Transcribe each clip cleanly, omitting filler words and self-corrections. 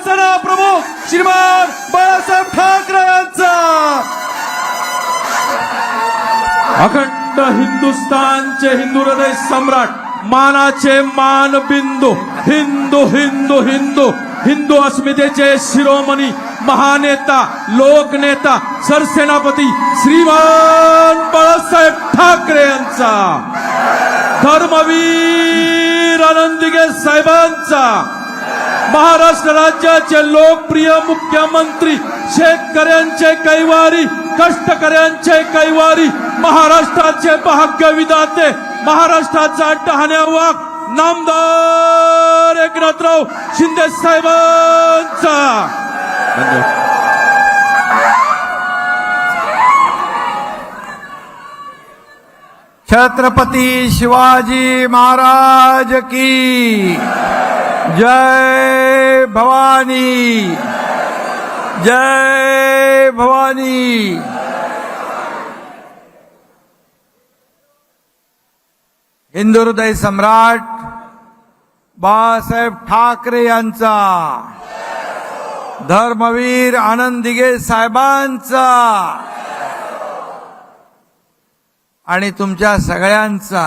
सेना प्रमुख श्रीमान बाळासाहेब ठाकरे यांचा, अखंड हिंदुस्थानचे हिंदू हृदय सम्राट, मानाचे मानबिंदू, हिंदू हिंदू हिंदू हिंदू अस्मितेचे शिरोमणी, महानेता, लोकनेता, सरसेनापती श्रीमान बाळासाहेब ठाकरे यांचा, धर्मवीर आनंदीगे साहेबांचा, महाराष्ट्र राज्याचे लोकप्रिय मुख्यमंत्री, शेतकऱ्यांचे कैवारी, कष्टकऱ्यांचे कैवारी, महाराष्ट्राचे भाग्य विधाते, महाराष्ट्राचा डहाण्या वाघ नामदार एकनाथराव शिंदे साहेबांचा. छत्रपती शिवाजी महाराज की जय भवानी, जय भवानी. हिंदू हृदय सम्राट बाळासाहेब ठाकरे यांचा, धर्मवीर आनंदीगे साहेबांचा आणि तुमच्या सगळ्यांचा.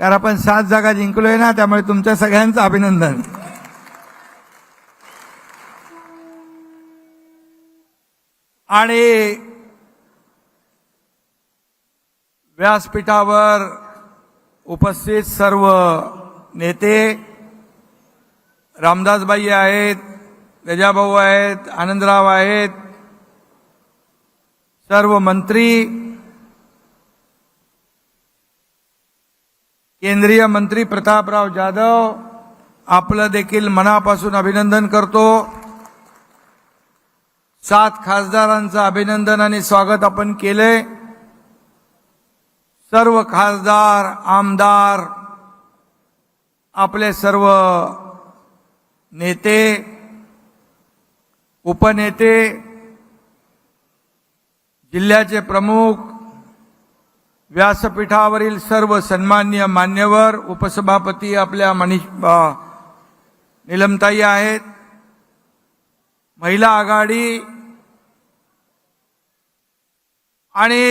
कारण आपण 7 जागा जिंकलोय ना, त्यामुळे तुमच्या सगळ्यांचं अभिनंदन. आणि व्यासपीठावर उपस्थित सर्व नेते, रामदासबाई आहेत, गजाभाऊ आहेत, आनंदराव आहेत, सर्व मंत्री, केंद्रीय मंत्री प्रतापराव जाधव, आपलं देखील मनापासून अभिनंदन करतो. 7 खासदारांचं अभिनंदन आणि स्वागत आपण केले. सर्व खासदार, आमदार, आपले सर्व नेते, उपनेते, जिल्ह्याचे प्रमुख, व्यासपीठावरील सर्व सन्माननीय मान्यवर, उपसभापती आपल्या नीलमताई आहेत, महिला आघाडी आणि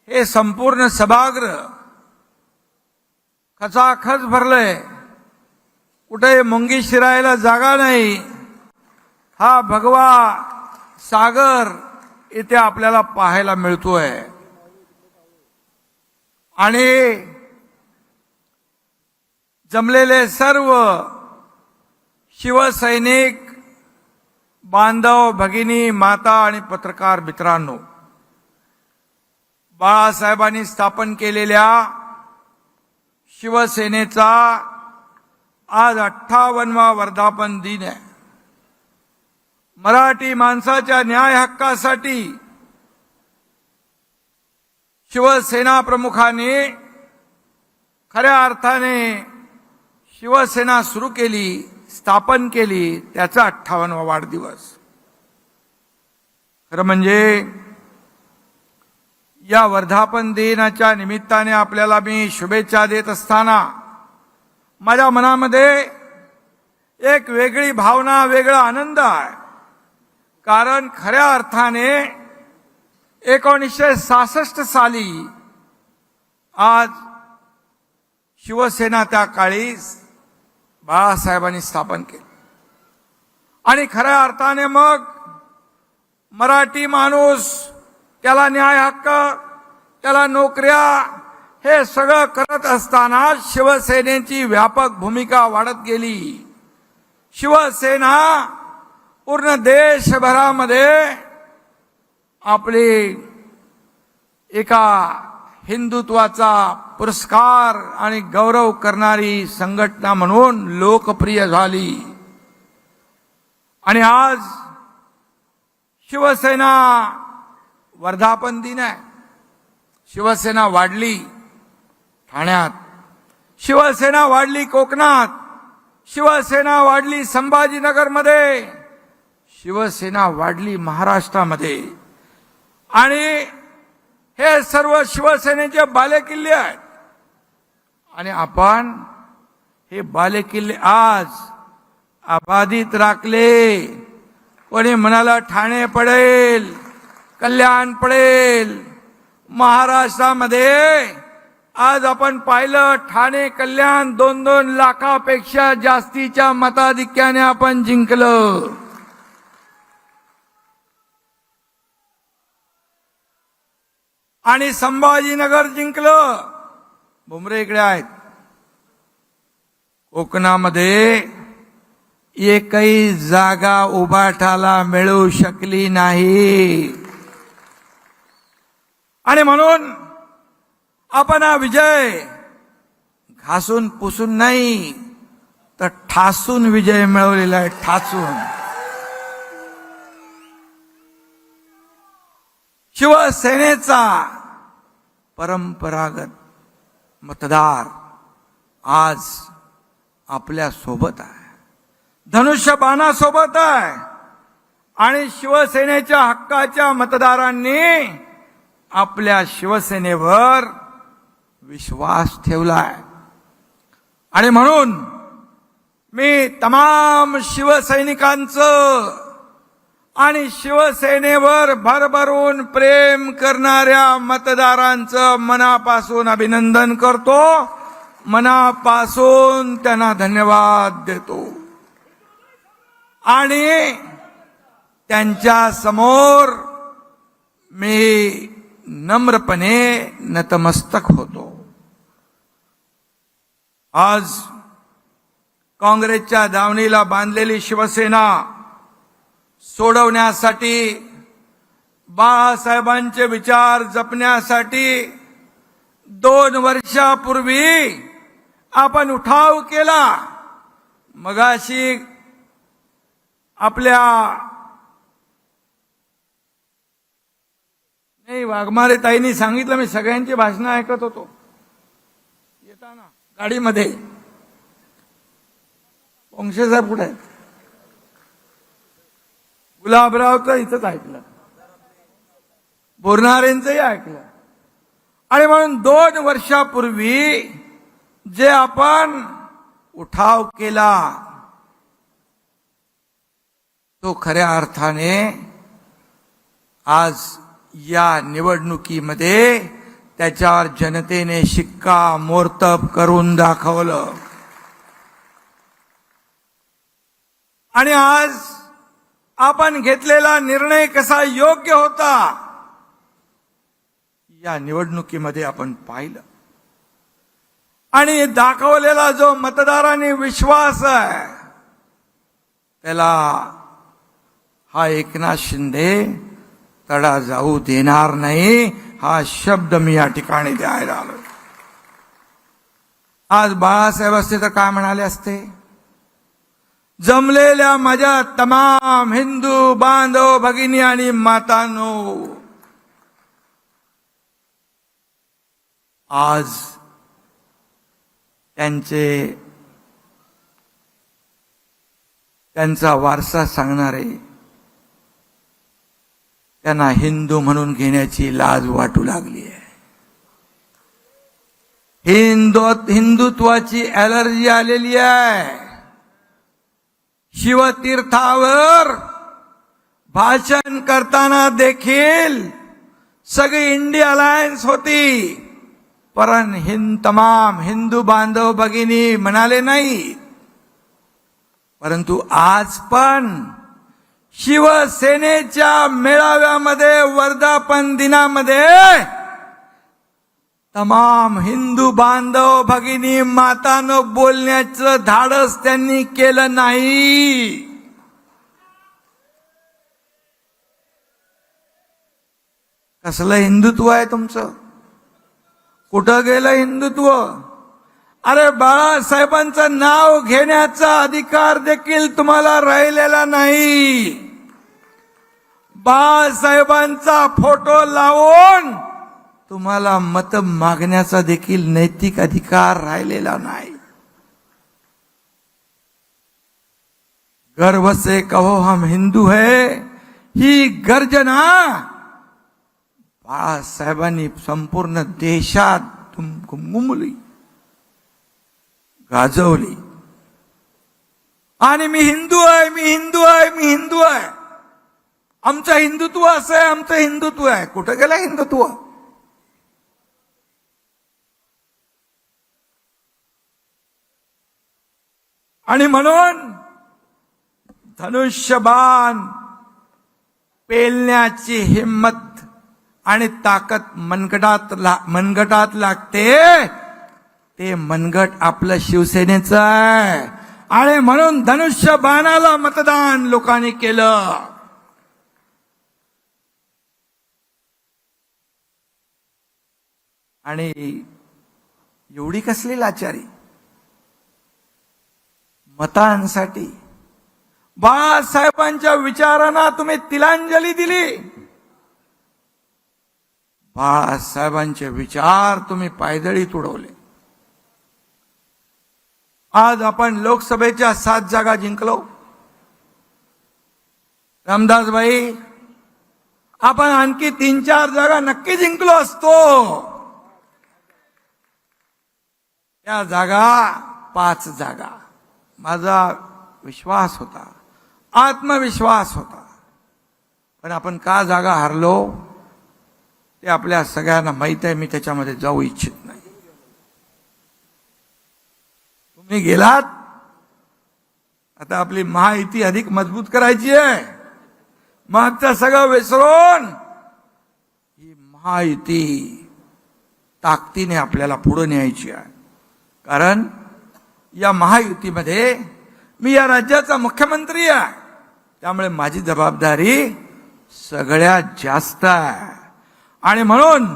हे संपूर्ण सभागृह खचाखच भरलंय. कुठे मुंगी शिरायला जागा नाही. हा भगवा सागर इथे आपल्याला पाहायला मिळतोय. आणि जमलेले सर्व शिवसैनिक बांधव, भगिनी, माता आणि पत्रकार मित्रांनो, बाळासाहेबांनी स्थापन केलेल्या शिवसेनेचा आज 58वा वर्धापन दिन आहे. मराठी माणसाच्या न्याय हक्कासाठी शिवसेना प्रमुखांनी खऱ्या अर्थाने शिवसेना सुरू केली, स्थापन केली, त्याचा 58वा वाढदिवस. खरं म्हणजे या वर्धापन दिनाच्या निमित्ताने आपल्याला मी शुभेच्छा देत असताना माझ्या मनामध्ये एक वेगळी भावना, वेगळा आनंद आहे. कारण खऱ्या अर्थाने 1966 साली आज शिवसेना त्या काळी बाळासाहेबांनी स्थापन केली. आणि खऱ्या अर्थाने मग मराठी माणूस, त्याला न्याय हक्क, त्याला नोकऱ्या, हे सगळं करत असताना शिवसेनेची व्यापक भूमिका वाढत गेली. शिवसेना पूर्ण देशभरामध्ये आपली एका हिंदुत्वाचा पुरस्कार आणि गौरव करणारी संघटना म्हणून लोकप्रिय झाली. आणि आज शिवसेना वर्धापन दिन आहे. शिवसेना वाढली ठाण्यात, शिवसेना वाढली कोकणात, शिवसेना वाढली संभाजीनगरमध्ये, शिवसेना वाढली महाराष्ट्रामध्ये. आणि हे सर्व शिवसेनेचे बालेकिल्ले आहेत. आणि आपण हे बालेकिल्ले आज अबाधित राखले. कोणी म्हणाला ठाणे पडेल, कल्याण पडेल. महाराष्ट्रामध्ये आज आपण पाहिलं ठाणे कल्याण 2-2 लाखापेक्षा जास्तीच्या मताधिक्याने आपण जिंकलं. आणि संभाजीनगर जिंकलं. भुमरे इकडे आहेत. कोकणामध्ये एकही जागा उभाटाला मिळू शकली नाही. आणि म्हणून आपण हा विजय घासून पुसून नाही तर ठासून विजय मिळवलेला आहे. ठासून. शिवसेनेचा परंपरागत मतदार आज आपल्या सोबत आहे, धनुष्यबाणासोबत आहे. आणि शिवसेनेच्या हक्काच्या मतदारांनी आपल्या शिवसेनेवर विश्वास ठेवलाय. आणि म्हणून मी तमाम शिवसैनिकांचं आणि शिवसेनेवर भरभरून प्रेम करणाऱ्या मतदारांचं मनापासून अभिनंदन करतो, मनापासून त्यांना धन्यवाद देतो. आणि त्यांच्या समोर मी नम्रपणे नतमस्तक होतो. आज काँग्रेसच्या दावणीला बांधलेली शिवसेना सोडवण्यासाठी, बाळासाहेबांचे विचार जपण्यासाठी 2 वर्षापूर्वी आपण उठाव केला. मगाशी आपल्या वाघमारे ताईंनी सांगितलं, मी सगळ्यांची भाषणं ऐकत होतो येताना गाडीमध्ये. वंशे साहेब कुठे आहेत? गुलाबरावचं इथंच ऐकलं, बोरणारेंचंही ऐकलं. आणि म्हणून 2 वर्षापूर्वी जे आपण उठाव केला तो खऱ्या अर्थाने आज या निवडणुकीमध्ये त्याच्यावर जनतेने शिक्कामोर्तब करून दाखवलं. आणि आज आपण घेतलेला निर्णय कसा योग्य होता या निवडणुकीमध्ये आपण पाहिलं. आणि दाखवलेला जो मतदारांनी विश्वास आहे त्याला हा एकनाथ शिंदे तडा जाऊ देणार नाही, हा शब्द मी या ठिकाणी द्यायला आलो. आज बाळासाहेब असते तर काय म्हणाले असते? जमलेल्या माझ्या तमाम हिंदू बांधव भगिनी आणि मातांनो, आज त्यांचा वारसा सांगणारे त्यांना हिंदू म्हणून घेण्याची लाज वाटू लागली आहे. हिंदुत्वाची ॲलर्जी आलेली आहे. शिवतीर्थावर भाषण करताना देखील सगळी इंडिया अलायन्स होती, पण तमाम हिंदू बांधव भगिनी म्हणाले नाही. परंतु आज पण शिवसेनेच्या मेळाव्यामध्ये, वर्धापन दिनामध्ये तमाम हिंदू बांधव भगिनी मातानं बोलण्याचं धाडस त्यांनी केलं नाही. कसलं हिंदुत्व आहे तुमचं? कुठं गेलं हिंदुत्व? अरे बाळासाहेबांचं नाव घेण्याचा अधिकार देखील तुम्हाला राहिलेला नाही. बाळासाहेबांचा फोटो लावून तुम्हाला मत मागण्याचा देखील नैतिक अधिकार राहिलेला नाही. गर्व से कहो हम हिंदू है ही गर्जना बाळासाहेबांनी संपूर्ण देशात घुमली, गाजवली. आणि मी हिंदू आहे, मी हिंदू आहे, मी हिंदू आहे. आमचं हिंदुत्व असं आहे, आमचं हिंदुत्व आहे. कुठं गेलं हिंदुत्व? आणि म्हणून धनुष्यबाण पेलण्याची हिम्मत आणि ताकद मनगटात लागते. ते मनगट आपलं शिवसेनेचं आहे. आणि म्हणून धनुष्यबाणाला मतदान लोकांनी केलं. आणि एवढी कसली लाचारी मतांसाठी? बाळासाहेबांच्या विचारांना तुम्ही तिलांजली दिली. बाळासाहेबांचे विचार तुम्ही पायदळी तुडवले. आज आपण लोकसभेच्या 7 जागा जिंकलो. रामदासभाई, आपण आणखी 3-4 जागा नक्की जिंकलो असतो. त्या जागा 5 जागा. माझा विश्वास होता, आत्मविश्वास होता. पण आपण का जागा हारलो ते आपल्या सगळ्यांना माहित आहे. मी त्याच्यामध्ये जाऊ इच्छित नाही. तुम्ही गेलात, आता आपली महायुती अधिक मजबूत करायची आहे. मागचं सगळं विसरून ही महायुती ताकदीने आपल्याला पुढे न्यायची आहे. कारण या महायुतीमध्ये मी या राज्याचा मुख्यमंत्री आहे. त्यामुळे माझी जबाबदारी सगळ्यात जास्त आहे. आणि म्हणून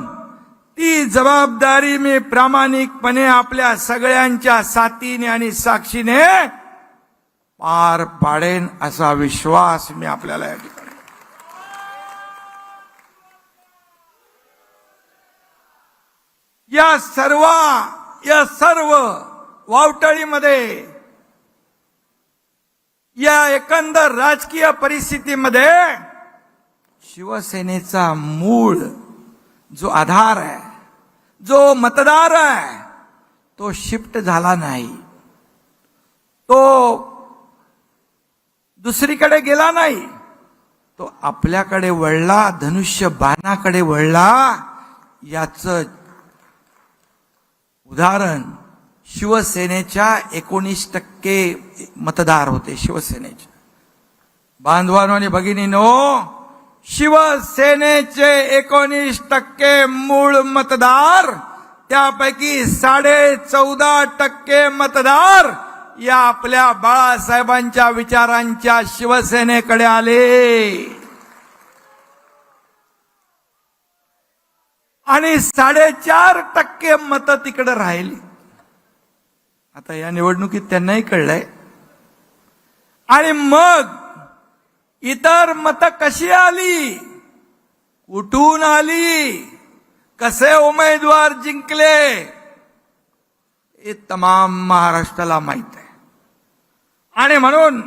ती जबाबदारी मी प्रामाणिकपणे आपल्या सगळ्यांच्या साथीने आणि साक्षीने पार पाडेन असा विश्वास मी आपल्याला या ठिकाणी. या सर्व वावटळीमध्ये, या एकंदर राजकीय परिस्थितीमध्ये शिवसेनेचा मूळ जो आधार आहे, जो मतदार आहे, तो शिफ्ट झाला नाही. तो दुसरीकडे गेला नाही. तो आपल्याकडे वळला, धनुष्यबाणाकडे वळला. याचं उदाहरण शिवसेनेच्या 19% मतदार होते. शिवसेनेचे बांधवांनो आणि भगिनींनो, शिवसेनेचे 19% मूळ मतदार, त्यापैकी 14.5% मतदार या आपल्या बाळासाहेबांच्या विचारांच्या शिवसेनेकडे आले. आणि 4.5% मतं तिकडे राहिली. आता या निवडणुकीत त्यांनाही कळलंय. आणि मग इतर मतं कशी आली, कुठून आली, कसे उमेदवार जिंकले, हे तमाम महाराष्ट्राला माहित आहे. आणि म्हणून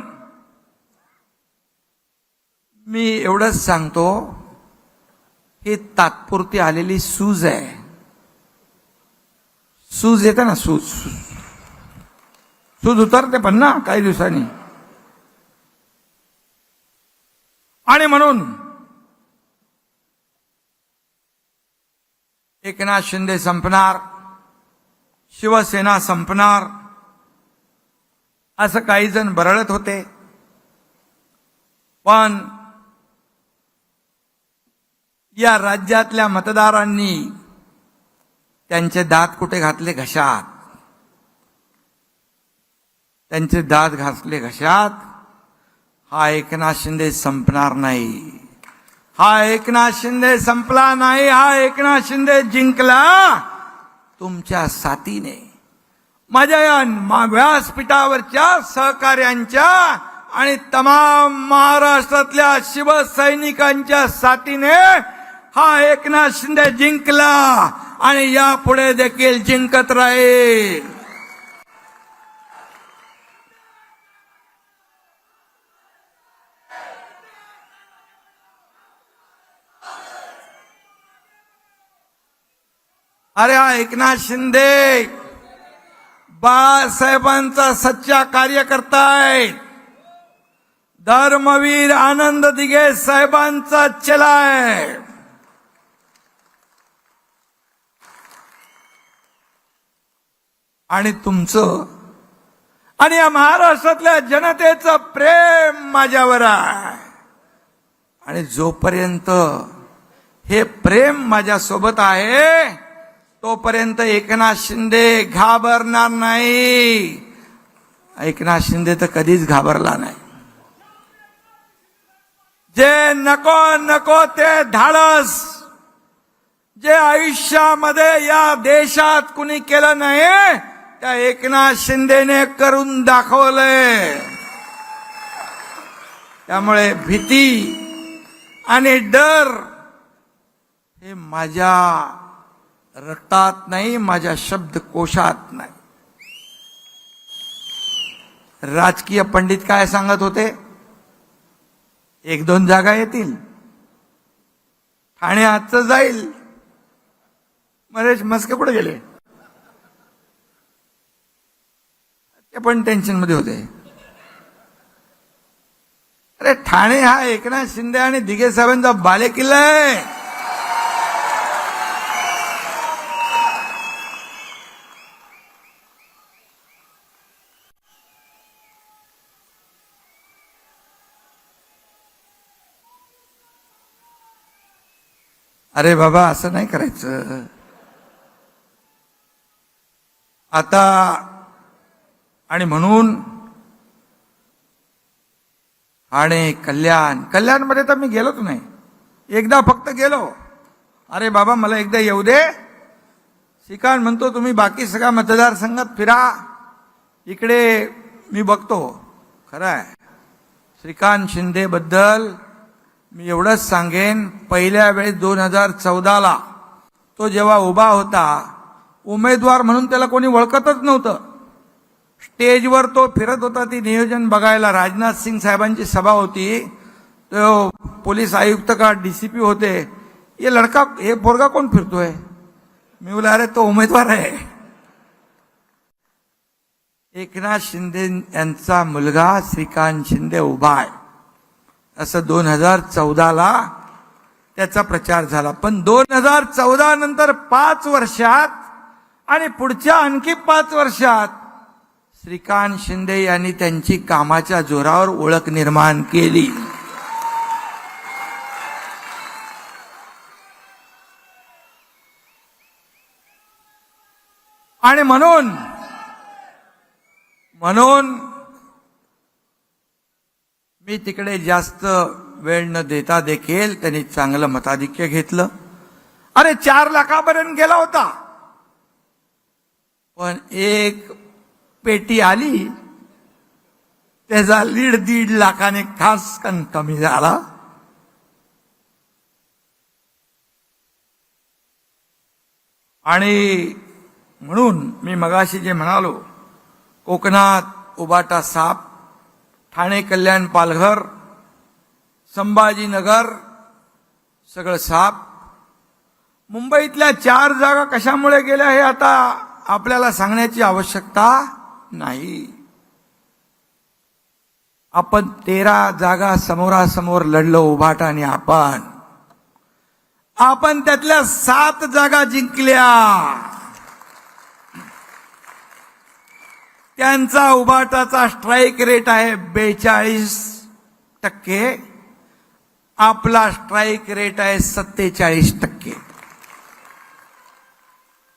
मी एवढंच सांगतो, ही तात्पुरती आलेली सूज आहे. सूज येते ना, सूज उतरते पण ना काही दिवसांनी. आणि म्हणून एकनाथ शिंदे संपणार, शिवसेना संपणार असं काही जण बरळत होते. पण या राज्यातल्या मतदारांनी त्यांचे दात कुठे घातले? घशात. त्यांचे दात घातले घशात. हा एकनाथ शिंदे संपणार नाही. हा एकनाथ शिंदे संपला नाही. हा एकनाथ शिंदे जिंकला तुमच्या साथीने, माझ्या या व्यासपीठावरच्या सहकार्यांच्या आणि तमाम महाराष्ट्रातल्या शिवसैनिकांच्या साथीने हा एकनाथ शिंदे जिंकला आणि यापुढे देखील जिंकत राहील. अरे हा एकनाथ शिंदे बाळासाहेबांचा सच्चा कार्यकर्ता आहे. धर्मवीर आनंद दिघे साहेबांचा चेला आहे. आणि तुमचं आणि या महाराष्ट्रातल्या जनतेचं प्रेम माझ्यावर आहे. आणि जोपर्यंत हे प्रेम माझ्या सोबत आहे तोपर्यंत एकनाथ शिंदे घाबरणार नाही. एकनाथ शिंदे तर कधीच घाबरला नाही. जे नको नको ते धाडस जे आयुष्यामध्ये या देशात कुणी केलं नाही त्या एकनाथ शिंदेने करून दाखवलंय. त्यामुळे भीती आणि डर हे माझ्या रक्तात नाही, माझ्या शब्दकोशात नाही. राजकीय पंडित काय सांगत होते? 1-2 जागा येतील, ठाणे आजचं जाईल. महेश मस्के कुठे गेले? ते पण टेन्शन मध्ये होते. अरे ठाणे हा एकनाथ शिंदे आणि दिघे साहेबांचा बालेकिल्ला आहे. अरे बाबा असं नाही करायचं. आता आणि म्हणून आणि कल्याणमध्ये तर मी गेलोच नाही. एकदा फक्त गेलो. अरे बाबा मला एकदा येऊ दे. श्रीकांत म्हणतो तुम्ही बाकी सगळ्या मतदारसंघात फिरा, इकडे मी बघतो. खरं आहे. श्रीकांत शिंदे बद्दल मी एवढंच सांगेन, पहिल्या वेळेस 2014ला तो जेव्हा उभा होता उमेदवार म्हणून त्याला कोणी ओळखतच नव्हतं. स्टेजवर तो फिरत होता ती नियोजन बघायला. राजनाथ सिंग साहेबांची सभा होती. तो पोलीस आयुक्त का डीसीपी होते. हे पोरगा कोण फिरतोय? मी बोला अरे तो उमेदवार आहे. एकनाथ शिंदे यांचा मुलगा श्रीकांत शिंदे उभा आहे असं 2014ला त्याचा प्रचार झाला. पण 2014 नंतर 5 वर्षात आणि पुढच्या आणखी 5 वर्षात श्रीकांत शिंदे यांनी त्यांची कामाच्या जोरावर ओळख निर्माण केली. आणि म्हणून मी तिकडे जास्त वेळ न देता देखील त्यांनी चांगलं मताधिक्य घेतलं. अरे 4 लाखापर्यंत गेला होता. पण एक पेटी आली त्याचा लीड 1.5 लाखाने खास कमी झाला. आणि म्हणून मी मगाशी जे म्हणालो, कोकणात उबाटा साप, ठाणे कल्याण पालघर संभाजीनगर सगळं साप. मुंबईतल्या 4 जागा कशामुळे गेल्या हे आता आपल्याला सांगण्याची आवश्यकता नाही. आपण 13 जागा समोरासमोर लढलो उभाटा आणि आपण त्यातल्या 7 जागा जिंकल्या. त्यांचा उभाटाचा स्ट्राईक रेट आहे 42%. आपला स्ट्राईक रेट आहे 47%.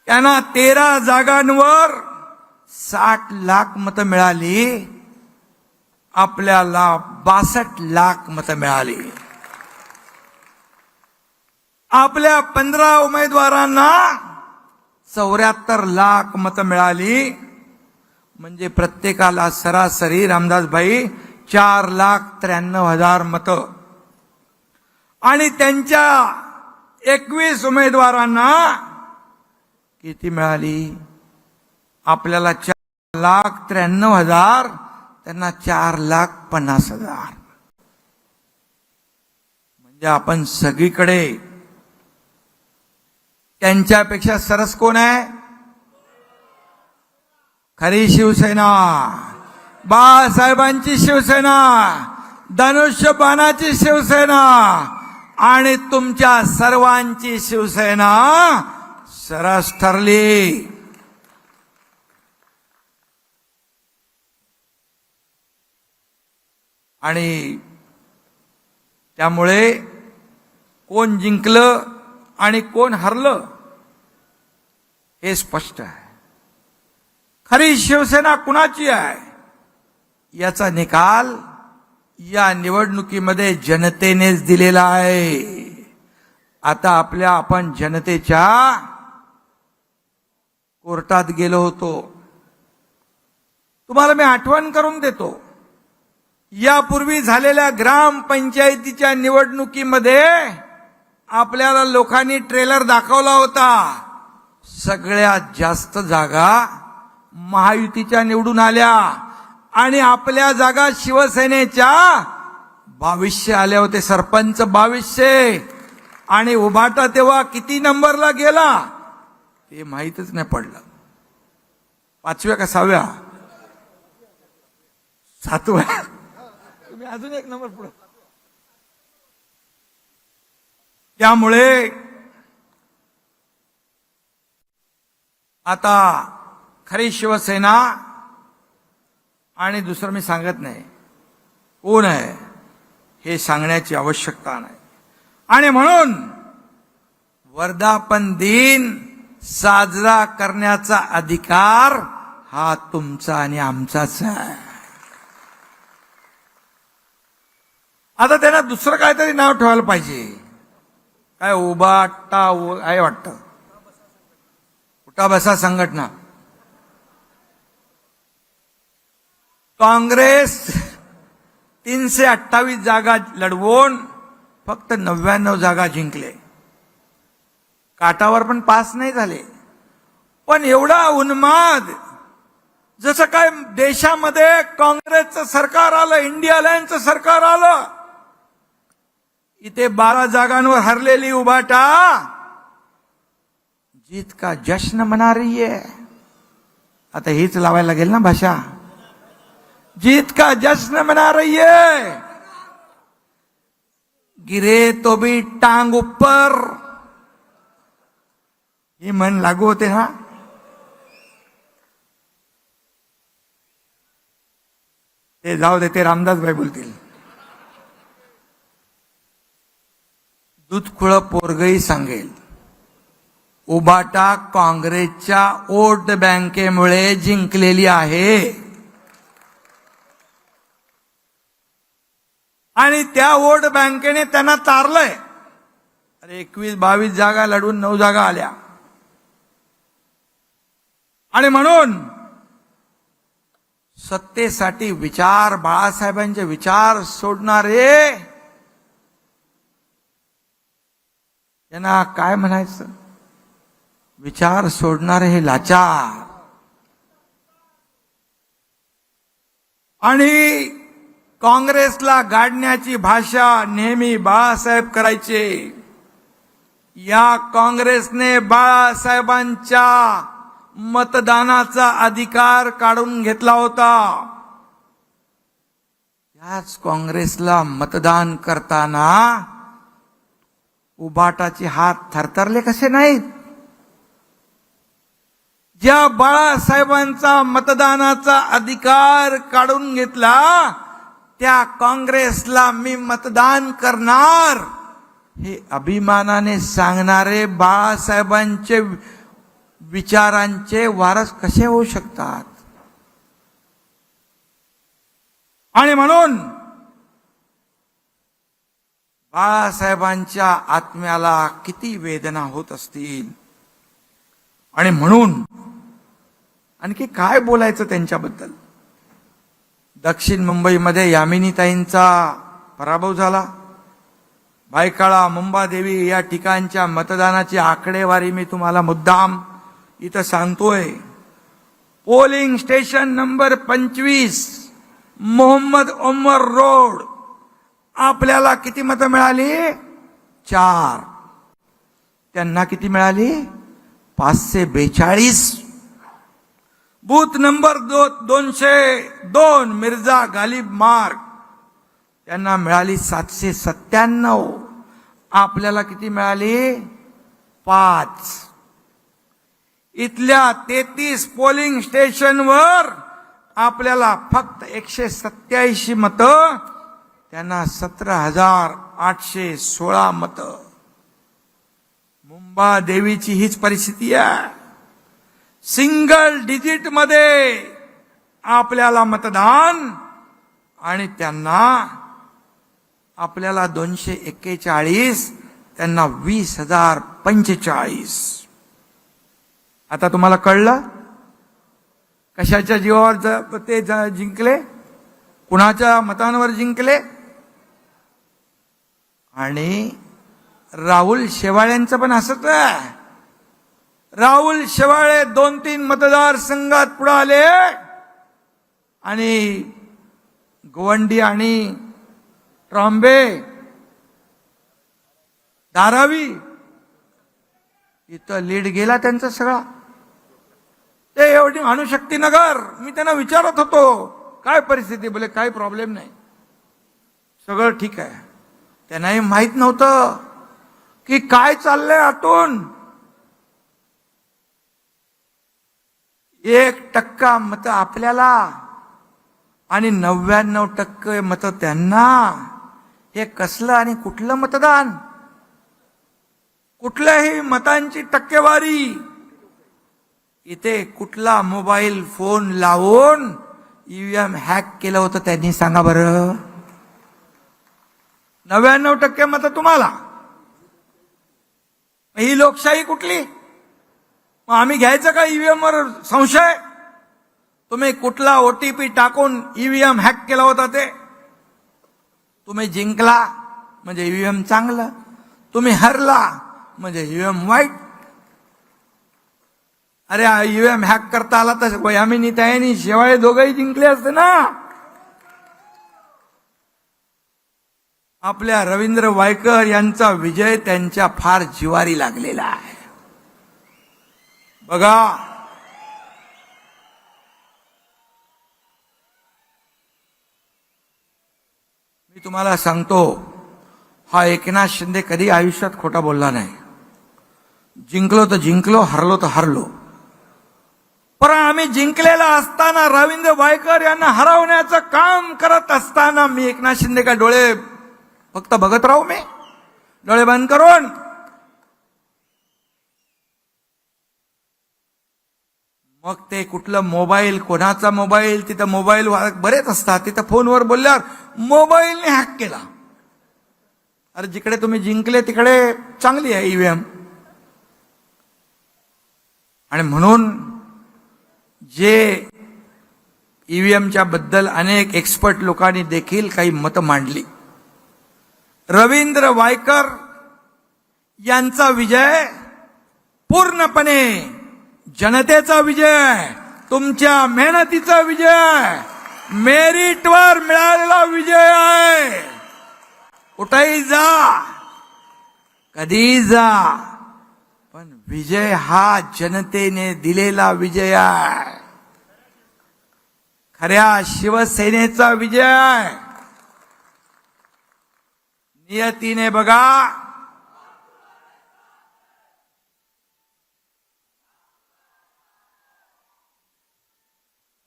त्यांना 13 जागांवर 60 लाख मतं मिळाली. आपल्याला 62 लाख मतं मिळाली. आपल्या 15 उमेदवारांना 74 लाख मतं मिळाली. म्हणजे प्रत्येकाला सरासरी रामदासभाई 4,93,000 मतं. आणि त्यांच्या 21 उमेदवारांना किती मिळाली? आपल्याला 4,93,000, त्यांना 4,50,000. म्हणजे आपण सगळीकडे त्यांच्यापेक्षा सरस कोण आहे? खरी शिवसेना, बाळासाहेबांची शिवसेना, धनुष्यबाणाची शिवसेना आणि तुमच्या सर्वांची शिवसेना सरस ठरली. आणि त्यामुळे कोण जिंकलं आणि कोण हरलं हे स्पष्ट आहे. खरी शिवसेना कुणाची आहे याचा निकाल या निवडणुकीमध्ये जनतेनेच दिलेला आहे. आता आपण जनतेच्या कोर्टात गेलो होतो. तुम्हाला मी आठवण करून देतो, यापूर्वी झालेल्या ग्रामपंचायतीच्या निवडणुकीमध्ये आपल्याला लोकांनी ट्रेलर दाखवला होता. सगळ्यात जास्त जागा महायुतीच्या निवडून आल्या आणि आपल्या जागा शिवसेनेच्या 2200 आल्या होते. सरपंच 2200 आणि उभाटा तेव्हा किती नंबरला गेला ते माहीतच नाही पडलं. 5व्या का 6व्या? 7व्या. तुम्ही अजून एक नंबर पुढे. त्यामुळे आता खरी शिवसेना आणि दुसरं मी सांगत नाही कोण आहे हे सांगण्याची आवश्यकता नाही. आणि म्हणून वर्धापन दिन साजरा करण्याचा अधिकार हा तुमचा आणि आमचाच आहे. आता त्यांना दुसरं काहीतरी नाव ठेवायला पाहिजे. काय उभाटा आहे वाटतं, उठा बसा संघटना. काँग्रेस 328 जागा लढवून फक्त 99 जागा जिंकले. काटावर पण पास नाही झाले. पण एवढा उन्माद, जसं काय देशामध्ये काँग्रेसचं सरकार आलं, इंडिया अलायन्सचं सरकार आलं. इथे 12 जागांवर हरलेली उभाटा जीत का जश्न मना रही है. आता हीच लावायला लागेल ना भाषा. जीत का जश्न मना रही है. गिरे तो भी टांग ऊपर, ही मन लागू होते हा. ते जाऊ दे, ते रामदास भाई बोलतील. दूधखुळ पोरगही सांगेल, उभाटा काँग्रेसच्या वोट बँकेमुळे जिंकलेली आहे. आणि त्या वोट बँकेने त्यांना तारलंय. अरे 21-22 जागा लढून 9 जागा आल्या. आणि म्हणून सत्तेसाठी विचार, बाळासाहेबांचे विचार सोडणारे यांना काय म्हणायचं, विचार सोडणारे हे लाचार. आणि काँग्रेसला गाडण्याची भाषा नेहमी बाळासाहेब करायचे. या काँग्रेसने बाळासाहेबांच्या मतदानाचा अधिकार काढून घेतला होता. याच काँग्रेसला मतदान करताना उभाटाचे हात थरथरले कसे नाहीत. ज्या बाळासाहेबांचा मतदानाचा अधिकार काढून घेतला त्या काँग्रेसला मी मतदान करणार हे अभिमानाने सांगणारे बाळासाहेबांचे विचारांचे वारस कसे होऊ शकतात. आणि म्हणून बाळासाहेबांच्या आत्म्याला किती वेदना होत असतील. आणि म्हणून आणखी काय बोलायचं त्यांच्याबद्दल. दक्षिण मुंबईमध्ये यामिनीताईंचा पराभव झाला. भायखळा, मुंबादेवी या ठिकाणच्या मतदानाची आकडेवारी मी तुम्हाला मुद्दाम इथं सांगतोय. Polling station number 25 Mohammad Umar road, आपल्याला किती मतं मिळाली? 4. त्यांना किती मिळाली? 542. बूथ नंबर 202 मिर्झा गालिब मार्ग, त्यांना मिळाली 797. आपल्याला किती मिळाली? 5. इथल्या 33 पोलिंग स्टेशनवर आपल्याला फक्त 187 मतं, त्यांना 17,816 मतं. मुंबा देवीची हीच परिस्थिती आहे. सिंगल डिजिट मध्ये आपल्याला मतदान आणि त्यांना आपल्याला 241, त्यांना 20,045. आता तुम्हाला कळलं कशाच्या जीवावर ते जिंकले, कुणाच्या मतांवर जिंकले. आणि राहुल शेवाळ्यांचं पण असंच आहे. राहुल शेवाळे 2-3 मतदारसंघात पुढे आले आणि गोवंडी आणि ट्रॉम्बे, धारावी इथं लीड गेला त्यांचा सगळा. ते एवढी अणुशक्तीनगर, मी त्यांना विचारत होतो काय परिस्थिती, बोले काही प्रॉब्लेम नाही, सगळं ठीक आहे. त्यांनाही माहित नव्हतं की काय चाललंय आतून. 1% मत आपल्याला आणि 99% मत त्यांना. हे कसलं आणि कुठलं मतदान, कुठल्याही मतांची टक्केवारी. इथे कुठला मोबाईल फोन लावून ईव्हीएम हॅक केलं होतं त्यांनी, सांगा बरं. 99% मत तुम्हाला. ही लोकशाही कुठली? मग आम्ही घ्यायचं का ईव्हीएम वर संशय? तुम्ही कुठला OTP टाकून ईव्हीएम हॅक केला होता ते? तुम्ही जिंकला म्हणजे ईव्हीएम चांगलं, तुम्ही हरला म्हणजे ईव्हीएम वाईट. अरे ईव्हीएम हॅक करता आला तर वयामिनी ताईनी शेवाळे दोघंही जिंकले असते ना. आपल्या रवींद्र वायकर यांचा विजय त्यांच्या फार जिवारी लागलेला आहे. बघा, मी तुम्हाला सांगतो, हा एकनाथ शिंदे कधी आयुष्यात खोटा बोलला नाही. जिंकलो तर जिंकलो, हरलो तर हरलो. पण आम्ही जिंकलेला असताना, रवींद्र वायकर यांना हरवण्याचं काम करत असताना मी एकनाथ शिंदे का डोळे फक्त बघत राहू? मी डोळे बंद करून? मग ते कुठलं मोबाईल, कोणाचा मोबाईल, तिथं मोबाईल बरेच असतात, तिथं फोनवर बोलल्यावर मोबाईलने हॅक केला. अरे जिकडे तुम्ही जिंकले तिकडे चांगली आहे ईव्हीएम. आणि म्हणून जे ईव्हीएमच्या बद्दल अनेक एक्सपर्ट लोकांनी देखील काही मतं मांडली. रवींद्र वायकर यांचा विजय पूर्णपणे जनतेचा विजय, तुमच्या मेहनतीचा विजय, मेरिटवर मिळालेला विजय आहे. कुठेही जा, कधी जा, पण विजय हा जनतेने दिलेला विजय आहे. खऱ्या शिवसेनेचा विजय आहे. नियतीने बघा,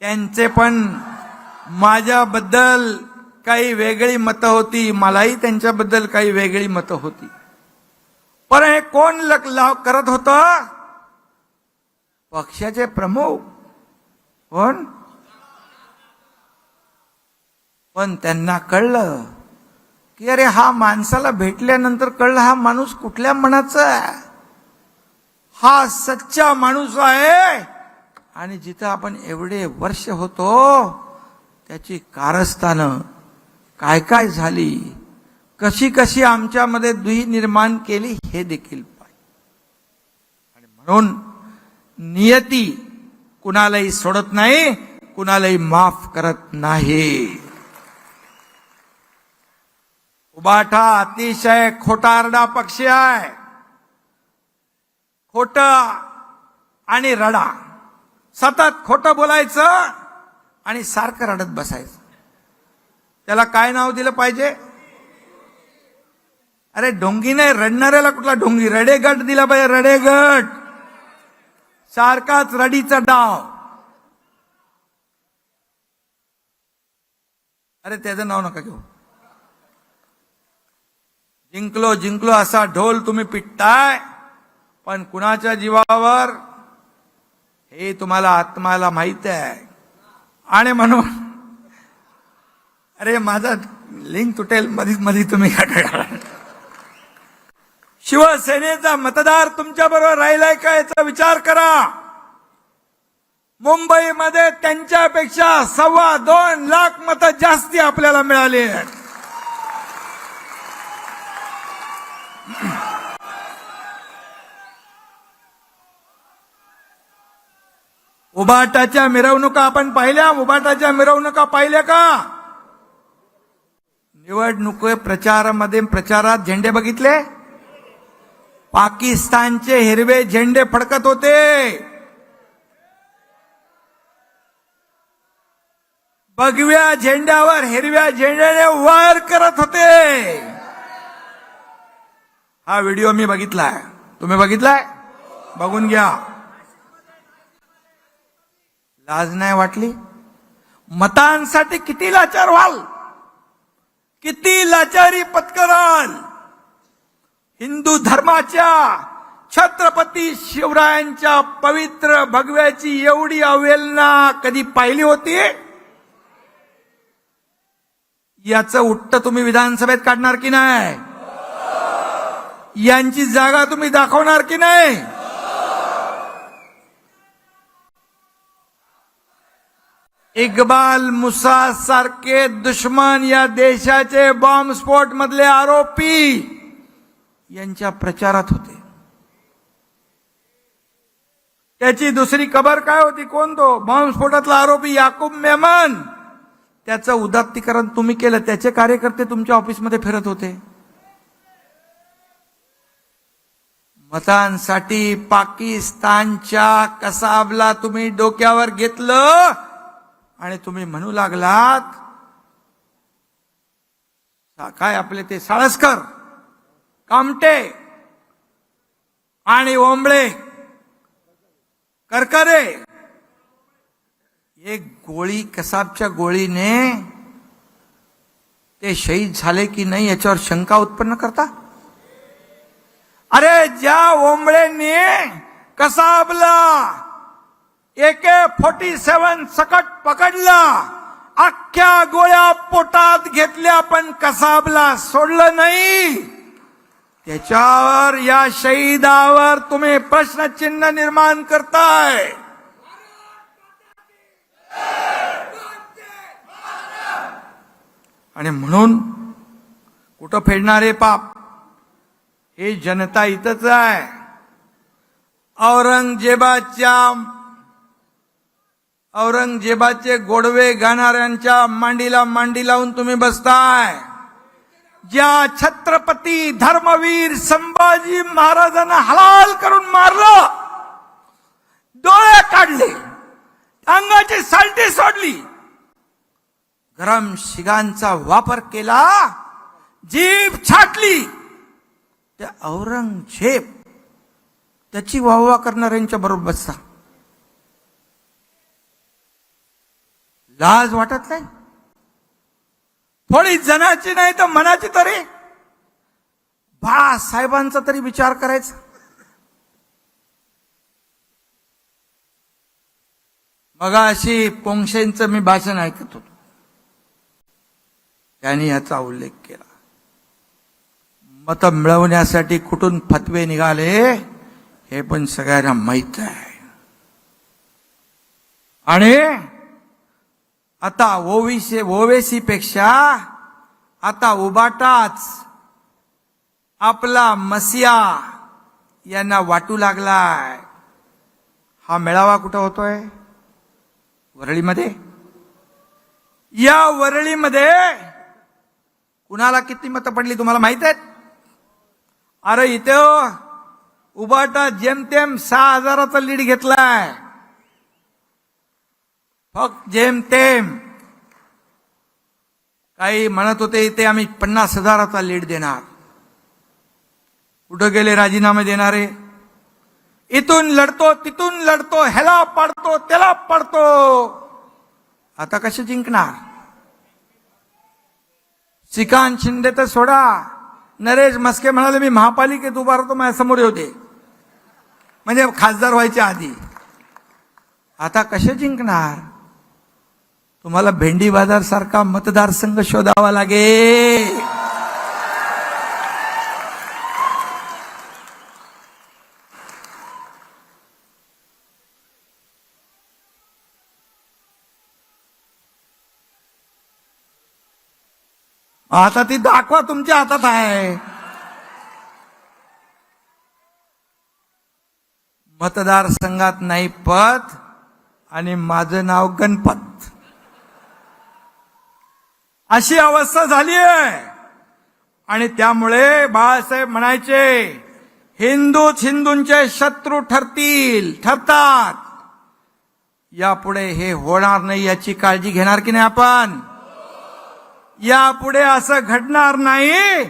त्यांचे पण माझ्याबद्दल काही वेगळी मतं होती, मलाही त्यांच्याबद्दल काही वेगळी मतं होती. पण हे कोण करत होतं? पक्षाचे प्रमुख. कोण? पण त्यांना कळलं की अरे हा माणसाला भेटल्यानंतर कळलं हा माणूस कुठल्या मनाचा आहे. हा सच्चा माणूस आहे. आणि जिथं आपण एवढे वर्ष होतो त्याची कारस्थानं काय काय झाली, कशी कशी आमच्यामध्ये दुही निर्माण केली हे देखील पाहिजे. आणि म्हणून नियती कुणालाही सोडत नाही, कुणालाही माफ करत नाही. उबाठा अतिशय खोटारडा पक्ष आहे. खोट आणि रडा, सतत खोटं बोलायचं आणि सारखं रडत बसायचं. त्याला काय नाव दिलं पाहिजे? अरे ढोंगी नाही, रडणाऱ्याला कुठला ढोंगी? रडेगट दिला पाहिजे, रडेगट. सारखाच रडीचा डाव. अरे त्याचं नाव नका घेऊ. जिंकलो जिंकलो असा ढोल तुम्ही पिटताय, पण कुणाच्या जीवावर हे तुम्हाला आत्माला माहित आहे. आणि म्हणून अरे माझा लिंक तुटेल मधीच मधी तुम्ही काय. शिवसेनेचा मतदार तुमच्या बरोबर राहिलाय का याचा विचार करा. मुंबईमध्ये त्यांच्यापेक्षा 2.25 लाख मतं जास्ती आपल्याला मिळाली. उबाटाच्या मिरवणुका आपण पाहिल्या? उबाटाच्या मिरवणुका पाहिल्या का? निवडणूक प्रचारात झेंडे बघितले? पाकिस्तानचे हिरवे झेंडे फडकत होते. भगव्या झेंड्यावर हिरव्या झेंड्याने वार करत होते. हा व्हिडिओ मी बघितलाय, तुम्ही बघितलाय? बघून घ्या. लाज नाही वाटली? मतांसाठी किती लाचार व्हाल, किती लाचारी पत्कराल. हिंदू धर्माच्या छत्रपती शिवरायांच्या पवित्र भगव्याची एवढी अवहेलना कधी पाहिली होती? याचं उट्ट तुम्ही विधानसभेत काढणार की नाही? यांची जागा तुम्ही दाखवणार की नाही? इक्बाल मुसा सारखे दुश्मन, या देशाचे बॉम्बस्फोट मधले आरोपी यांच्या प्रचारात होते. त्याची दुसरी खबर काय होती? कोण तो बॉम्बस्फोटातला आरोपी? याकूब मेमन. त्याचं उदात्तीकरण तुम्ही केलं. त्याचे कार्यकर्ते तुमच्या ऑफिसमध्ये फिरत होते. मतांसाठी पाकिस्तानच्या कसाबला तुम्ही डोक्यावर घेतलं आणि तुम्ही म्हणू लागलात काय आपले ते साळसकर, कामटे आणि ओंबळे, करकरे, एक गोळी, कसाबच्या गोळीने ते शहीद झाले की नाही याच्यावर शंका उत्पन्न करता? अरे ज्या ओंबळेंनी कसाबला AK-47 सकट पकडला, अख्ख्या गोळ्या पोटात घेतल्या, पण कसाबला सोडलं नाही, त्याच्यावर, या शहीदावर तुम्ही प्रश्नचिन्ह निर्माण करताय. आणि म्हणून कुठं फेडणार आहे पाप? हे जनता इथंच आहे. औरंगजेबाचे गोडवे गाणाऱ्यांच्या मांडीला मांडी लावून तुम्ही बसताय. ज्या छत्रपती धर्मवीर संभाजी महाराजांना हलाल करून मारलं, डोळे काढले, अंगाची सालटी सोडली, गरम शिगांचा वापर केला, जीभ छाटली, त्या औरंगजेब त्याची वाहवा करणाऱ्यांच्या बरोबर बसता. लाज वाटत नाही? थोडी जनाची नाही तर मनाची तरी. बाळासाहेबांचा तरी विचार करायचा. मगाशी पोंक्षेंचं मी भाषण ऐकत होतो, त्यांनी याचा उल्लेख केला. मत मिळवण्यासाठी कुठून फतवे निघाले हे पण सगळ्यांना माहित आहे. आणि आता ओवेसी पेक्षा आता उबाटाच आपला मसिया यांना वाटू लागलाय. हा मेळावा कुठं होतोय? वरळीमध्ये. या वरळीमध्ये कुणाला किती मतं पडली तुम्हाला माहित आहेत? अरे इथं उबाटा जेमतेम 6,000चा लीड घेतलाय. फक्त जेमतेम. काही म्हणत होते ते आम्ही 50,000चा लीड देणार. कुठं गेले राजीनामे देणारे? इथून लढतो तिथून लढतो, ह्याला पडतो त्याला पडतो. आता कसे जिंकणार? श्रीकांत शिंदे तर सोडा, नरेश म्हस्के म्हणाले मी महापालिकेत उभारतो, माझ्या समोर होते, म्हणजे खासदार व्हायच्या आधी. आता कसे जिंकणार? तुम्हाला भेंडी बाजार सारखा मतदारसंघ शोधावा लागेल. आता ती दाखवा, तुमच्या हातात आहे. मतदारसंघात नाही पत आणि माझं नाव गणपत, अशी अवस्था झाली आहे. आणि त्यामुळे बाळासाहेब म्हणायचे हिंदूच हिंदूंचे शत्रू ठरतात. यापुढे हे होणार नाही याची काळजी घेणार की नाही आपण? यापुढे असं घडणार नाही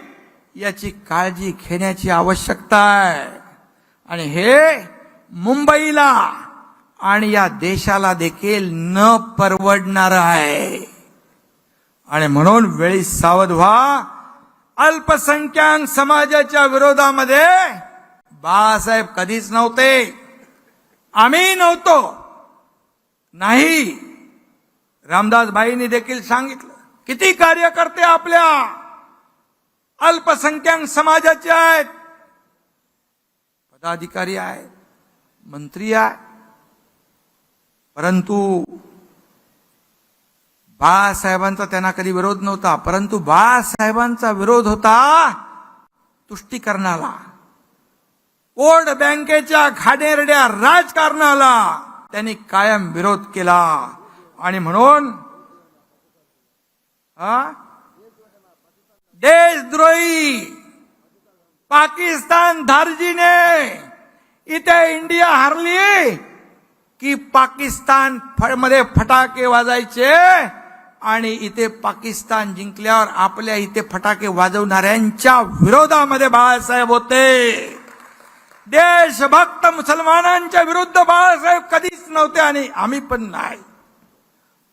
याची काळजी घेण्याची आवश्यकता आहे. आणि हे मुंबईला आणि या देशाला देखील न परवडणार आहे. आणि म्हणून वेळी सावध व्हा. अल्पसंख्याक समाजाच्या विरोधामध्ये बाळासाहेब कधीच नव्हते, आम्ही नव्हतो. नाही, रामदासभाईंनी देखील सांगितलं किती कार्यकर्ते आपल्या अल्पसंख्याक समाजाचे आहेत, पदाधिकारी आहेत, मंत्री आहेत. परंतु बाळासाहेबांचा त्यांना कधी विरोध नव्हता. परंतु बाळासाहेबांचा विरोध होता तुष्टीकरणाला, वोट बँकेच्या घाणेरड्या राजकारणाला त्यांनी कायम विरोध केला. आणि म्हणून देशद्रोही पाकिस्तान धार्जीने इथे इंडिया हरली की पाकिस्तान मध्ये फटाके वाजायचे आणि इथे पाकिस्तान जिंकल्यावर आपल्या इथे फटाके वाजवणाऱ्यांच्या विरोधामध्ये बाळासाहेब होते. देशभक्त मुसलमानांच्या विरुद्ध बाळासाहेब कधीच नव्हते आणि आम्ही पण नाही.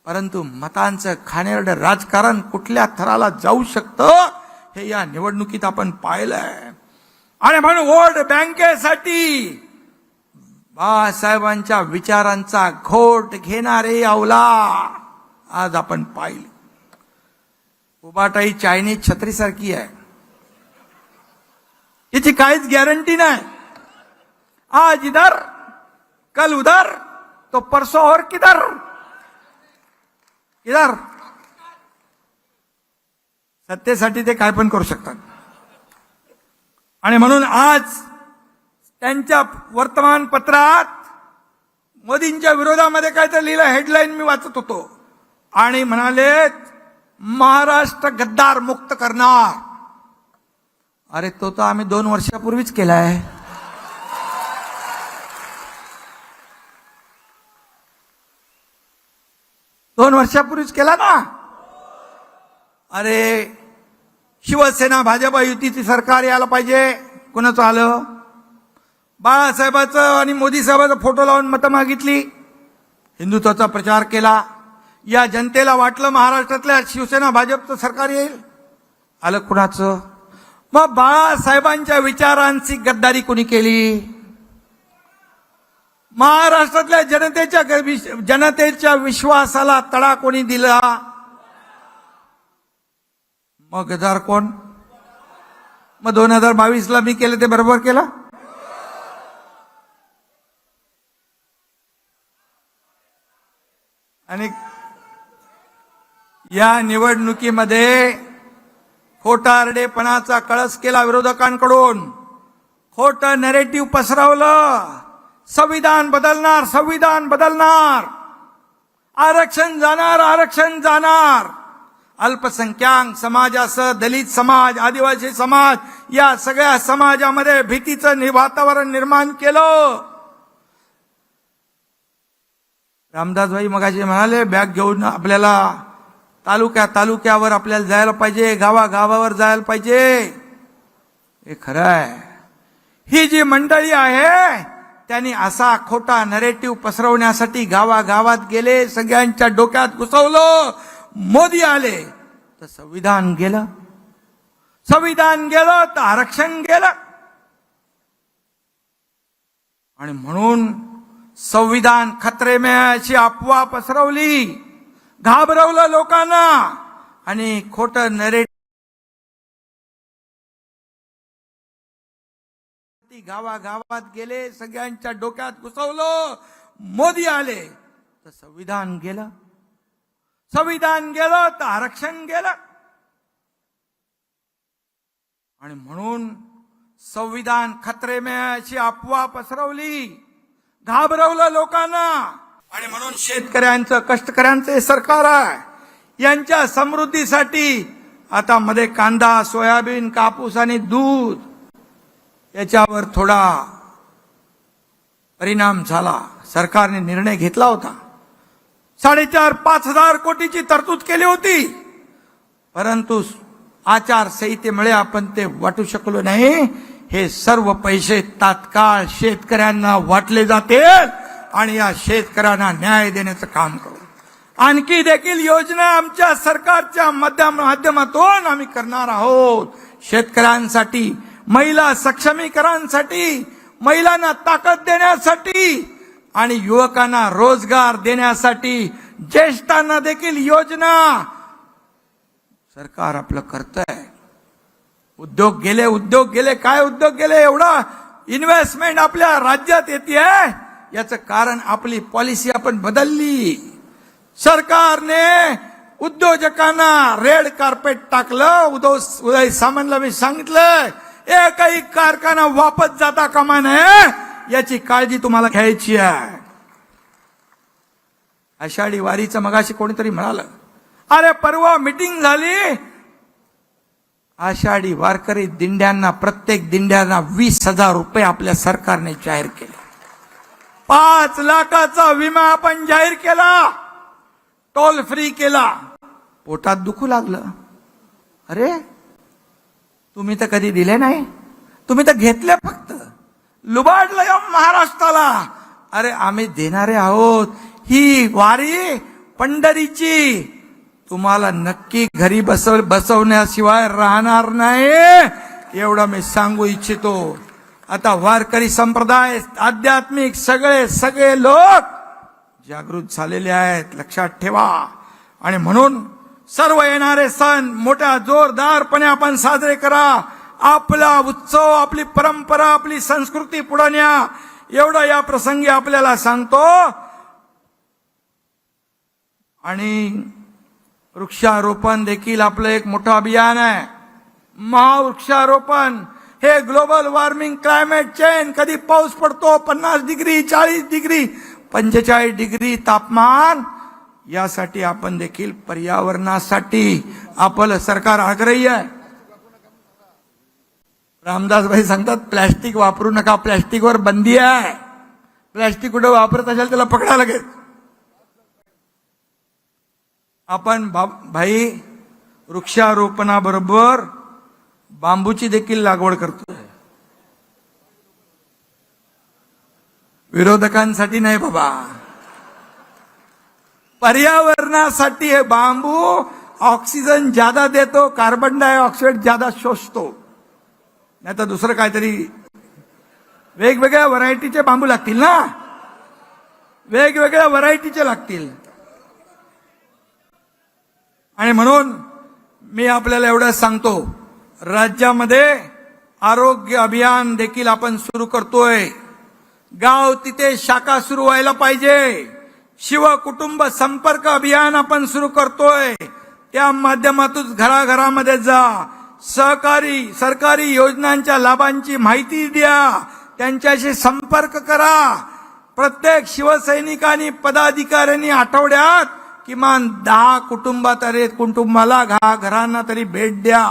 परंतु मतांचं घाणेरडं राजकारण कुठल्या थराला जाऊ शकतं हे या निवडणुकीत आपण पाहिलंय. आणि म्हणून वोट बँकेसाठी बाळासाहेबांच्या विचारांचा घोट घेणारे अवला आज आपण पाहिले. उबाटाई चायनीज छत्रीसारखी आहे, याची काहीच गॅरंटी नाही. आज इधर कल उधर तो परसों और किधर इधर. सत्तेसाठी ते काय पण करू शकतात. आणि म्हणून आज त्यांच्या वर्तमानपत्रात मोदींच्या विरोधामध्ये काय तर लिहिलं, हेडलाईन मी वाचत होतो आणि म्हणाले महाराष्ट्र गद्दार मुक्त करणार. अरे तो तर आम्ही 2 वर्षापूर्वीच केलाय. दोन वर्षापूर्वीच केला ना. अरे शिवसेना भाजप युतीची सरकार यायला पाहिजे. कोणाचं आलं? बाळासाहेबाचं आणि मोदी साहेबाचा फोटो लावून मतं मागितली, हिंदुत्वाचा प्रचार केला. या जनतेला वाटलं महाराष्ट्रातल्या शिवसेना भाजपचं सरकार येईल. आलं कुणाचं? मग बाळासाहेबांच्या विचारांची गद्दारी कोणी केली? महाराष्ट्रातल्या जनतेच्या विश्वासाला तडा कोणी दिला? मग गद्दार कोण? मग 2022ला मी केलं ते बरोबर केलं? आणि या निवडणुकीमध्ये खोटारडेपणाचा कळस केला विरोधकांकडून. खोटं नॅरेटिव्ह पसरवलं. संविधान बदलणार, संविधान बदलणार, आरक्षण जाणार, आरक्षण जाणार. अल्पसंख्याक समाजासह दलित समाज, आदिवासी समाज या सगळ्या समाजामध्ये भीतीचं वातावरण निर्माण केलं. रामदासभाई मगाशी म्हणाले बॅग घेऊन आपल्याला तालुक्यावर आपल्याला जायला पाहिजे, गावागावावर जायला पाहिजे. हे खरं आहे. ही जी मंडळी आहे त्यांनी असा खोटा नरेटिव्ह पसरवण्यासाठी गावागावात गेले, सगळ्यांच्या डोक्यात घुसवलं. मोदी आले तर संविधान गेलं, संविधान गेलं तर आरक्षण गेलं. आणि म्हणून संविधान खतरे में अशी अफवा पसरवली, घाबरवलं लोकांना आणि खोटं नरेटिव्ह गावागावात गेले, सगळ्यांच्या डोक्यात घुसवलं. मोदी आले तर संविधान गेलं, संविधान गेलं तर आरक्षण गेलं. आणि म्हणून संविधान खतरे में अशी अफवा पसरवली, घाबरवलं लोकांना. आणि म्हणून शेतकऱ्यांचं, कष्टकऱ्यांचं हे सरकार आहे. यांच्या समृद्धीसाठी आता मध्ये कांदा, सोयाबीन, कापूस आणि दूध याच्यावर थोडा परिणाम झाला. सरकारने निर्णय घेतला होता, 4,500 कोटीची तरतूद केली होती, परंतु आचारसंहितेमुळे आपण ते वाटू शकलो नाही. हे सर्व पैसे तात्काळ शेतकऱ्यांना वाटले जातील आणि या शेतकऱ्यांना न्याय देण्याचं काम करू. आणखी देखील योजना आमच्या सरकारच्या माध्यमातून आम्ही करणार आहोत. शेतकऱ्यांसाठी, महिला सक्षमीकरणासाठी, महिलांना ताकद देण्यासाठी आणि युवकांना रोजगार देण्यासाठी, ज्येष्ठांना देखील योजना सरकार आपलं करतंय. उद्योग गेले, काय उद्योग गेले? एवढा इन्व्हेस्टमेंट आपल्या राज्यात येते, याचं कारण आपली पॉलिसी आपण बदलली. सरकारने उद्योजकांना रेड कार्पेट टाकलं. उदय सामंतला मी सांगितलं, एकही कारखाना वापस जाता कामा नये, याची काळजी तुम्हाला घ्यायची आहे. आषाढी वारीचं मगाशी कोणीतरी म्हणालं, अरे परवा मीटिंग झाली, आषाढी वारकरी दिंड्यांना, प्रत्येक दिंड्यांना 20,000 रुपये आपल्या सरकारने जाहीर केले. 5 लाखाचा विमा आपण जाहीर केला, टोल फ्री केला. पोटात दुखू लागलं, अरे तुम्ही तर कधी दिले नाही, तुम्ही तर घेतले फक्त, लुबाडलं या महाराष्ट्राला. अरे आम्ही देणारे आहोत. ही वारी पंढरीची तुम्हाला नक्की घरी बसवण्याशिवाय राहणार नाही, एवढं मी सांगू इच्छितो. आता वारकरी संप्रदाय, आध्यात्मिक सगळे लोक जागृत झालेले आहेत, लक्षात ठेवा. आणि म्हणून सर्व येणारे सण मोठ्या जोरदारपणे आपण साजरे करा. आपला उत्सव, आपली परंपरा, आपली संस्कृती पुढे न्या, एवढं या प्रसंगी आपल्याला सांगतो. आणि वृक्षारोपण देखील आपलं एक मोठं अभियान आहे. महावृक्षारोपण हे ग्लोबल वॉर्मिंग, क्लायमेट चेंज, कधी पाऊस पडतो 50 डिग्री, 40 डिग्री, 45 डिग्री तापमान, यासाठी आपण देखील पर्यावरणासाठी आपलं सरकार आग्रही आहे. रामदास भाई सांगतात प्लॅस्टिक वापरू नका, प्लॅस्टिकवर बंदी आहे. प्लॅस्टिक कुठे वापरत असेल त्याला पकडा लागेल. आपण भाई वृक्षारोपणाबरोबर बांबूची देखील लागवड करतोय. विरोधकांसाठी नाही बाबा, पर्यावरणासाठी. हे बांबू ऑक्सिजन ज्यादा देतो, कार्बन डायऑक्साईड ज्यादा शोषतो. नाही तर दुसरं काहीतरी, वेगवेगळ्या व्हरायटीचे बांबू लागतील ना, वेगवेगळ्या व्हरायटीचे लागतील. आणि म्हणून मी आपल्याला एवढं सांगतो, राज्यामध्ये आरोग्य अभियान देखील आपण सुरू करतोय. गाव तिथे शाखा सुरू व्हायला पाहिजे. शिवकुटुंब संपर्क अभियान आपण सुरू करतोय. त्या माध्यमातून घराघरामध्ये जा, सरकारी योजनांच्या लाभांची माहिती द्या, त्यांच्याशी संपर्क करा. प्रत्येक शिवसैनिकांनी, पदाधिकाऱ्यांनी आठवड्यात किमान 10 कुटुंबाला घरांना तरी भेट द्या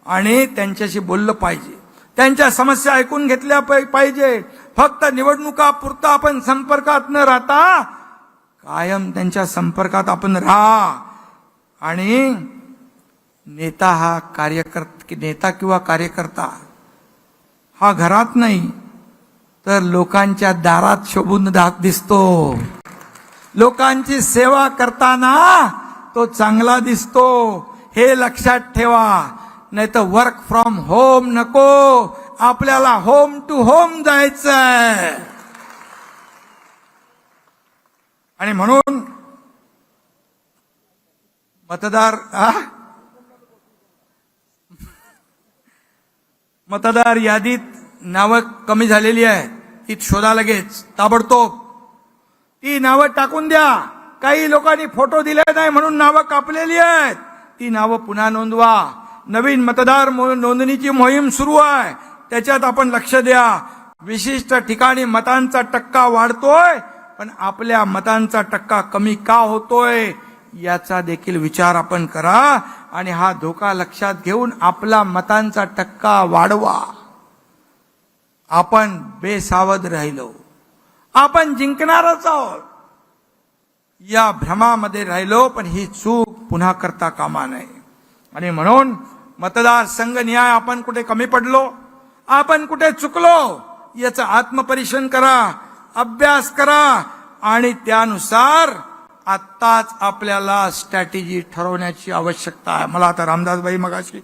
आणि त्यांच्याशी बोललं पाहिजे. त्यांच्या समस्या ऐकून घेतल्या पाहिजे. फक्त निवडणुकापुरता आपण संपर्कात न राहता कायम त्यांच्या संपर्कात आपण राहा. आणि नेता हा नेता किंवा कार्यकर्ता हा घरात नाही तर लोकांच्या दारात शोभून दिसतो. लोकांची सेवा करताना तो चांगला दिसतो. हे लक्षात ठेवा. नाही तर वर्क फ्रॉम होम नको, आपल्याला होम टू होम जायचंय. आणि म्हणून मतदार यादीत नावं कमी झालेली आहेत, ती शोधा लगेच ताबडतोब. ती नावं टाकून द्या. काही लोकांनी फोटो दिले नाही म्हणून नावं कापलेली आहेत, ती नावं पुन्हा नोंदवा. नवीन मतदार नोंदणीची मोहीम सुरू आहे, त्याच्यात आपण लक्ष द्या. विशिष्ट ठिकाणी मतांचा टक्का वाढतोय, पण आपल्या मतांचा टक्का कमी का होतोय याचा देखील विचार आपण करा. आणि हा धोका लक्षात घेऊन आपला मतांचा टक्का वाढवा. आपण बेसावध राहिलो, आपण जिंकणारच आहोत या भ्रमामध्ये राहिलो, पण ही चूक पुन्हा करता कामा नये. आणि म्हणून मतदार संघ न्याय आपण कुठे कमी पडलो, आपण कुठे चुकलो याचं आत्मपरीक्षण करा, अभ्यास करा आणि त्यानुसार आत्ताच आपल्याला स्ट्रॅटेजी ठरवण्याची आवश्यकता आहे. मला आता रामदासबाई मगाशी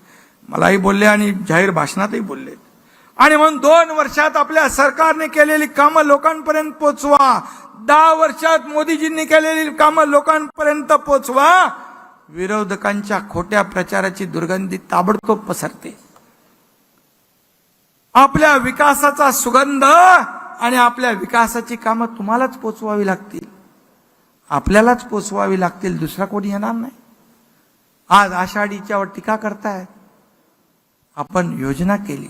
मलाही बोलले आणि जाहीर भाषणातही बोलले. आणि म्हणून 2 वर्षात आपल्या सरकारने केलेली कामं लोकांपर्यंत पोचवा. 10 वर्षात मोदीजींनी केलेली कामं लोकांपर्यंत पोचवा. विरोधकांच्या खोट्या प्रचाराची दुर्गंधी ताबडतोब पसरते. आपल्या विकासाचा सुगंध आणि आपल्या विकासाची कामं तुम्हालाच पोचवावी लागतील, आपल्यालाच पोचवावी लागतील, दुसरा कोणी येणार नाही. आज आषाढीच्यावर टीका करतायत. आपण योजना केली,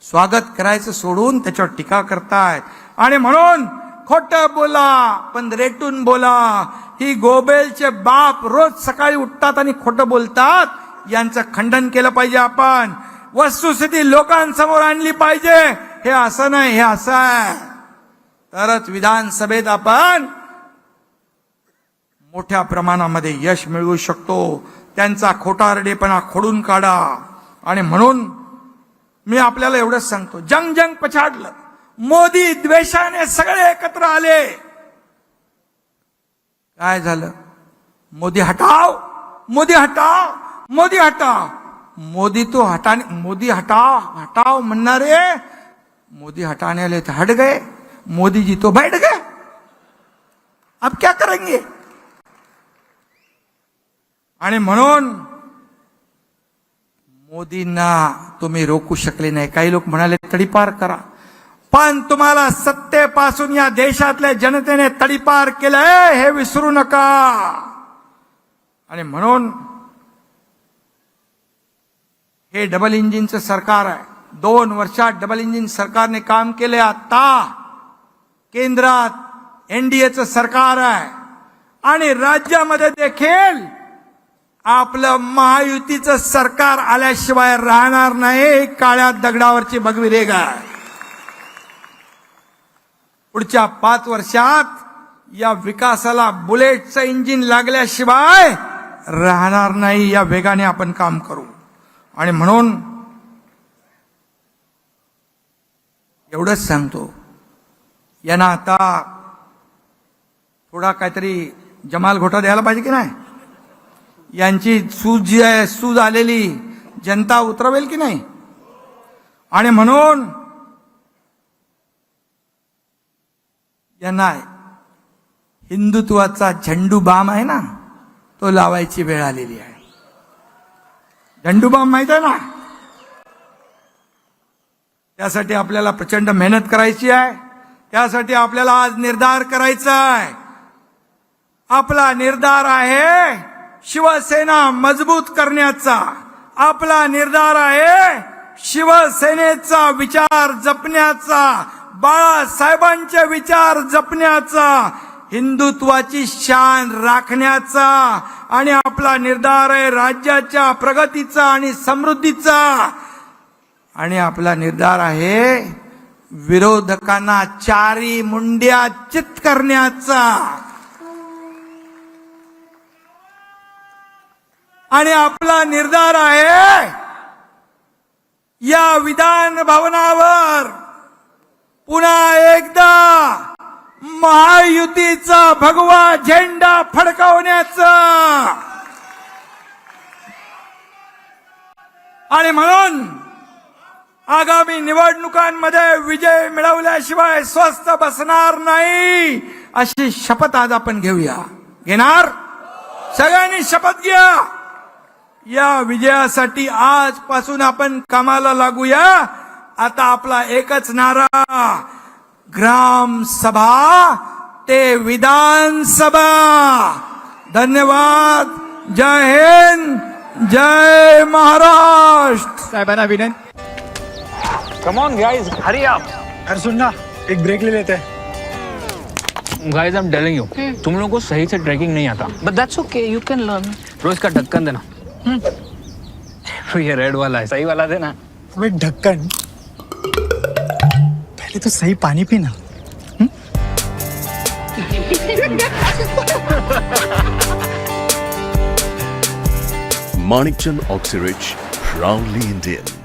स्वागत करायचं सोडून त्याच्यावर टीका करतायत. आणि म्हणून खोटं बोला पण रेटून बोला. ही गोबेलचे बाप रोज सकाळी उठतात आणि खोटं बोलतात, यांचं खंडन केलं पाहिजे. आपण वस्तुस्थिती लोकांसमोर आणली पाहिजे. हे असं नाही, हे असं आहे, तरच विधानसभेत आपण मोठ्या प्रमाणामध्ये यश मिळवू शकतो. त्यांचा खोटारडेपणा खोडून काढा. आणि म्हणून मी आपल्याला एवढंच सांगतो, जंग जंग पछाडलं, मोदी द्वेषाने सगळे एकत्र आले. काय झालं? मोदी हटाव, मोदी हटाव, मोदी हटाव. मोदी तो मोदी हटाव हटाव म्हणणारे मोदी हटाने वाले तो हट गए, मोदी जी तो बैठ गए. अब क्या करेंगे? आणि म्हणून मोदींना तुम्ही रोखू शकले नाही. काही लोक म्हणाले तडीपार करा, पण तुम्हाला सत्तेपासून या देशातल्या जनतेने तडीपार केलंय हे विसरू नका. आणि म्हणून हे डबल इंजिनचं सरकार आहे. 2 वर्षात डबल इंजिन सरकारने काम केले. आता केंद्रात एनडीएचं सरकार आहे आणि राज्यामध्ये देखील आपलं महायुतीचं सरकार आल्याशिवाय राहणार नाही. काळ्या दगडावरची भगवी रेघ आहे. पुढच्या 5 वर्षात या विकासाला बुलेटचं इंजिन लागल्याशिवाय राहणार नाही. या वेगाने आपण काम करू. आणि म्हणून एवढंच सांगतो, यांना आता थोडा काहीतरी जमाल घोटा द्यायला पाहिजे की नाही. यांची सूज जी आहे, सूज आलेली जनता उतरवेल की नाही. आणि म्हणून यांना हिंदुत्वाचा झेंडू बाम आहे ना, तो लावायची वेळ आलेली आहे. झेंडू बाम माहित आहे ना. त्यासाठी आपल्याला प्रचंड मेहनत करायची आहे. त्यासाठी आपल्याला आज निर्धार करायचा आहे. आपला निर्धार आहे शिवसेना मजबूत करण्याचा. आपला निर्धार आहे शिवसेनेचा विचार जपण्याचा, बाळासाहेबांचे विचार जपण्याचा, हिंदुत्वाची शान राखण्याचा. आणि आपला निर्धार आहे राज्याच्या प्रगतीचा आणि समृद्धीचा. आणि आपला निर्धार आहे विरोधकांना चारी मुंड्या चित करण्याचा. आणि आपला निर्धार आहे या विधान भवनावर पुन्हा एकदा महायुतीचा भगवा झेंडा फडकावण्याचा. आणि म्हणून आगामी निवडणुकांमध्ये विजय मिळवल्याशिवाय स्वस्थ बसणार नाही अशी शपथ आज आपण घेऊया. घेणार? सगळ्यांनी शपथ घ्या. या विजयासाठी आजपासून आपण कामाला लागूया. आता आपला एकच नारा, ग्राम सभा ते विधानसभा. धन्यवाद. जय हिंद, जय महाराष्ट्र. साहेबांना विनंती. Come on guys, hurry up. अरे सुन ना, एक ब्रेक ले लेते हैं. Guys, I'm telling you, तुम लोगों को सही से ट्रैकिंग नहीं आता. But that's okay, you can learn. रोज का ढक्कन देना. ये रेड वाला है, सही वाला देना. अबे ढक्कन, पहले तो सही पानी पीना. Manikchand Oxyrich, proudly Indian.